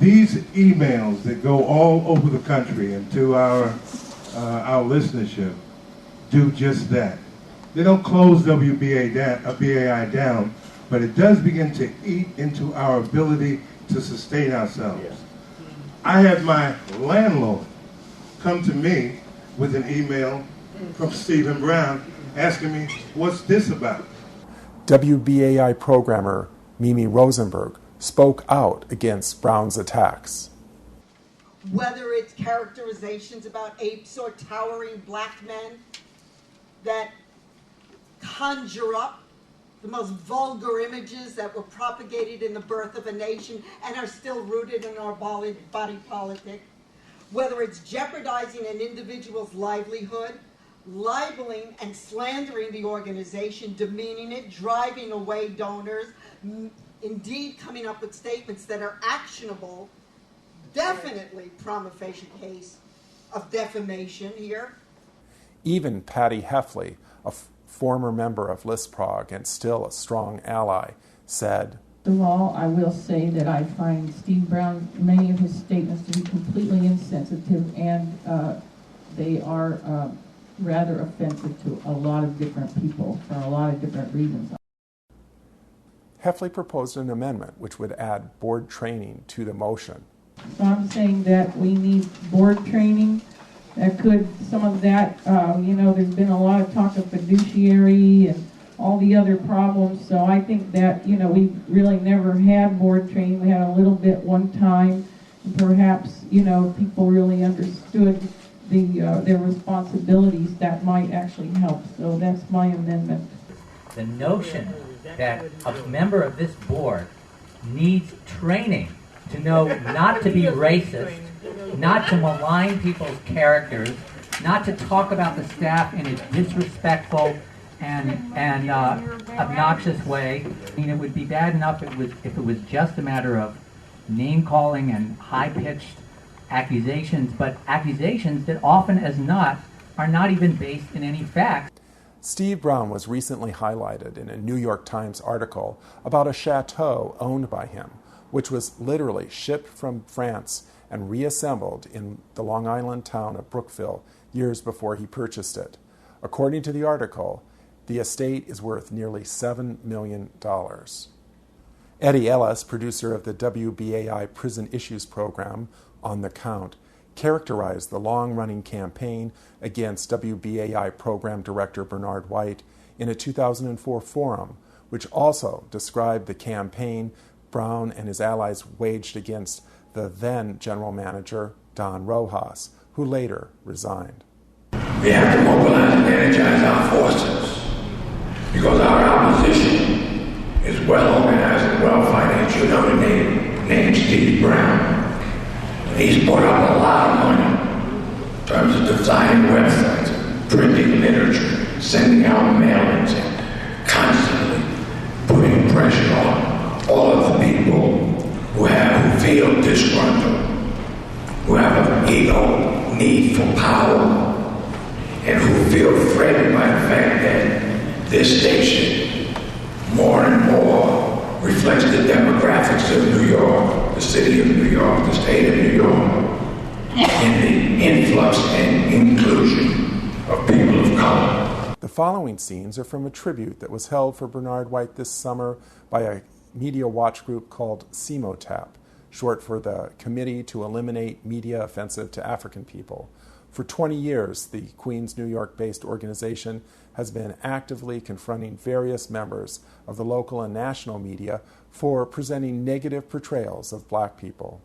these emails that go all over the country and to our listenership do just that. They don't close BAI down, but it does begin to eat into our ability to sustain ourselves. Yeah. I had my landlord come to me with an email from Stephen Brown asking me, what's this about? WBAI programmer Mimi Rosenberg spoke out against Brown's attacks. Whether it's characterizations about apes or towering black men that conjure up the most vulgar images that were propagated in the birth of a nation and are still rooted in our body politic, whether it's jeopardizing an individual's livelihood, libeling and slandering the organization, demeaning it, driving away donors, indeed coming up with statements that are actionable, definitely prima facie case of defamation here. Even Patty Heffley, a former member of ListProg and still a strong ally, said, First of all, I will say that I find Steve Brown, many of his statements to be completely insensitive, and they are rather offensive to a lot of different people for a lot of different reasons. Heffley proposed an amendment which would add board training to the motion. So I'm saying that we need board training. That could, some of that, there's been a lot of talk of fiduciary and all the other problems. So I think that, we really never had board training. We had a little bit one time. And perhaps, people really understood their responsibilities. That might actually help. So that's my amendment. The notion that a member of this board needs training to know not to be racist, not to malign people's characters, not to talk about the staff in a disrespectful and obnoxious way. I mean, it would be bad enough if it was just a matter of name-calling and high-pitched accusations, but accusations that often as not are not even based in any facts. Steve Brown was recently highlighted in a New York Times article about a chateau owned by him, which was literally shipped from France and reassembled in the Long Island town of Brookville years before he purchased it. According to the article, the estate is worth nearly $7 million. Eddie Ellis, producer of the WBAI Prison Issues program, On the Count, characterized the long-running campaign against WBAI program director Bernard White in a 2004 forum, which also described the campaign Brown and his allies waged against the then general manager, Don Rojas, who later resigned. We have to mobilize and energize our forces because our opposition is well organized and well financed. You know the name Steve Brown. He's put up a lot of money in terms of designing websites, printing literature, sending out mailings, and constantly putting pressure on all of the people who feel disgruntled, who have an ego, need for power, and who feel threatened by the fact that this station more and more reflects the demographics of New York, the city of New York, the state of New York, in the influx and inclusion of people of color. The following scenes are from a tribute that was held for Bernard White this summer by a media watch group called CMOTAP, short for the Committee to Eliminate Media Offensive to African People. For 20 years, the Queens, New York-based organization has been actively confronting various members of the local and national media for presenting negative portrayals of black people.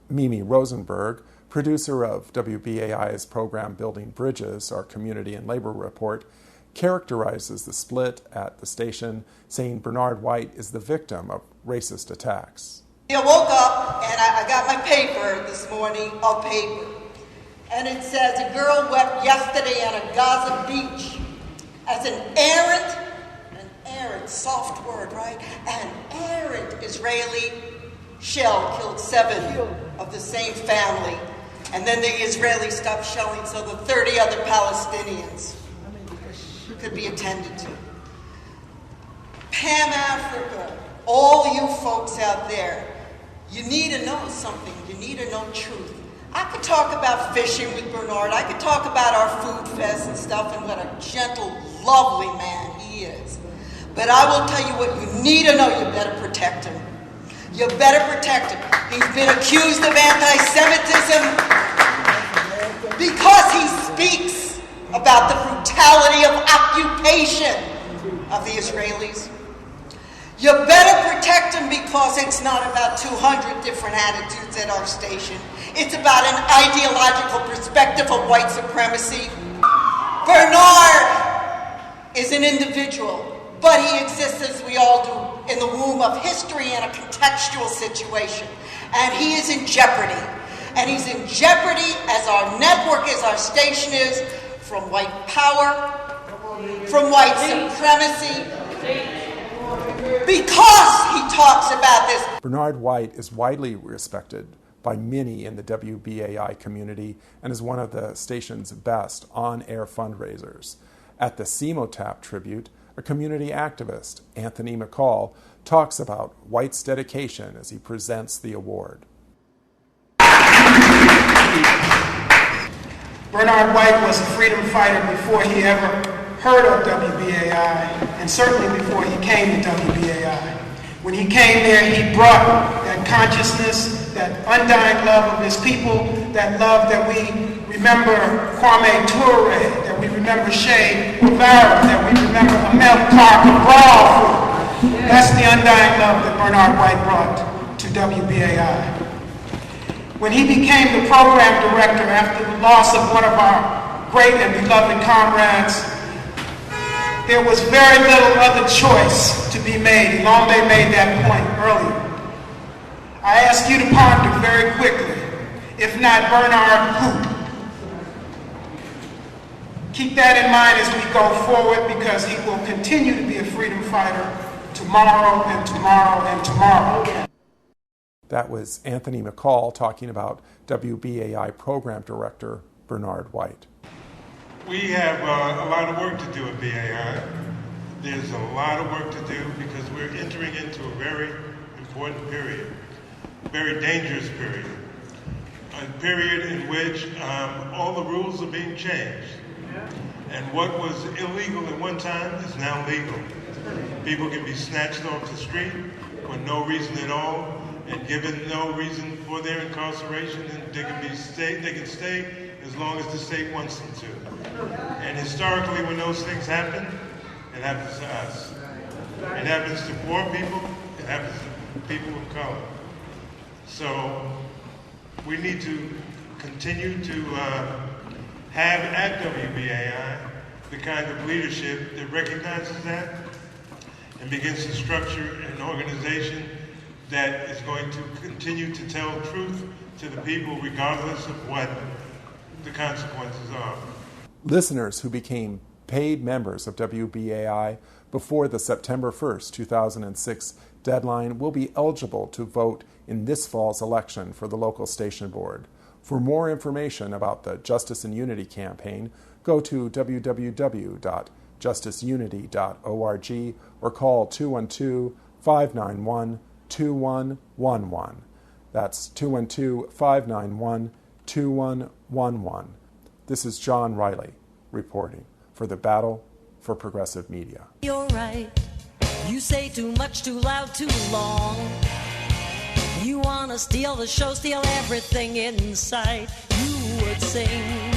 Mimi Rosenberg, producer of WBAI's program Building Bridges, our community and labor report, characterizes the split at the station, saying Bernard White is the victim of racist attacks. I woke up and I got my paper this morning, a paper, and it says a girl wept yesterday on a Gaza beach as an errant, soft word, right? An errant Israeli shell killed 7 of the same family, and then the Israelis stopped shelling, so the 30 other Palestinians could be attended to. Pam Africa, all you folks out there, You need to know something. You need to know truth. I could talk about fishing with Bernard. I could talk about our food fest and stuff and what a gentle, lovely man he is. But I will tell you what you need to know. You better protect him. You better protect him. He's been accused of anti-Semitism because he speaks about the brutality of occupation of the Israelis. You better protect him because it's not about 200 different attitudes at our station. It's about an ideological perspective of white supremacy. Bernard is an individual, but he exists, as we all do, in the womb of history in a contextual situation. And he is in jeopardy. And he's in jeopardy as our network, as our station is, from white power, from white supremacy, because he talks about this. Bernard White is widely respected by many in the WBAI community and is one of the station's best on-air fundraisers. At the CEMOTAP tribute, a community activist, Anthony McCall, talks about White's dedication as he presents the award. Bernard White was a freedom fighter before he ever heard of WBAI, and certainly before he came to WBAI. When he came there, he brought that consciousness, that undying love of his people, that love that we remember Kwame Ture, that we remember Che Guevara, that we remember Amilcar Cabral for. That's the undying love that Bernard White brought to WBAI. When he became the program director after the loss of one of our great and beloved comrades, there was very little other choice to be made. Lombe made that point earlier. I ask you to ponder very quickly, if not Bernard, who? Keep that in mind as we go forward, because he will continue to be a freedom fighter tomorrow and tomorrow and tomorrow. That was Anthony McCall talking about WBAI Program Director Bernard White. We have a lot of work to do at BAI. There's a lot of work to do because we're entering into a very important period, very dangerous period, a period in which all the rules are being changed. And what was illegal at one time is now legal. People can be snatched off the street for no reason at all and given no reason for their incarceration, and they can stay as long as the state wants them to. And historically, when those things happen, it happens to us. It happens to poor people, it happens to people of color. So we need to continue to have at WBAI the kind of leadership that recognizes that and begins to structure an organization that is going to continue to tell truth to the people regardless of what the consequences are. Listeners who became paid members of WBAI before the September 1st, 2006 deadline will be eligible to vote in this fall's election for the local station board. For more information about the Justice and Unity campaign, go to www.justiceunity.org or call 212-591-2111. That's 212-591-2111. This is John Riley reporting for the Battle for Progressive Media. You're right. You say too much, too loud, too long. You want to steal the show, steal everything in sight. You would sing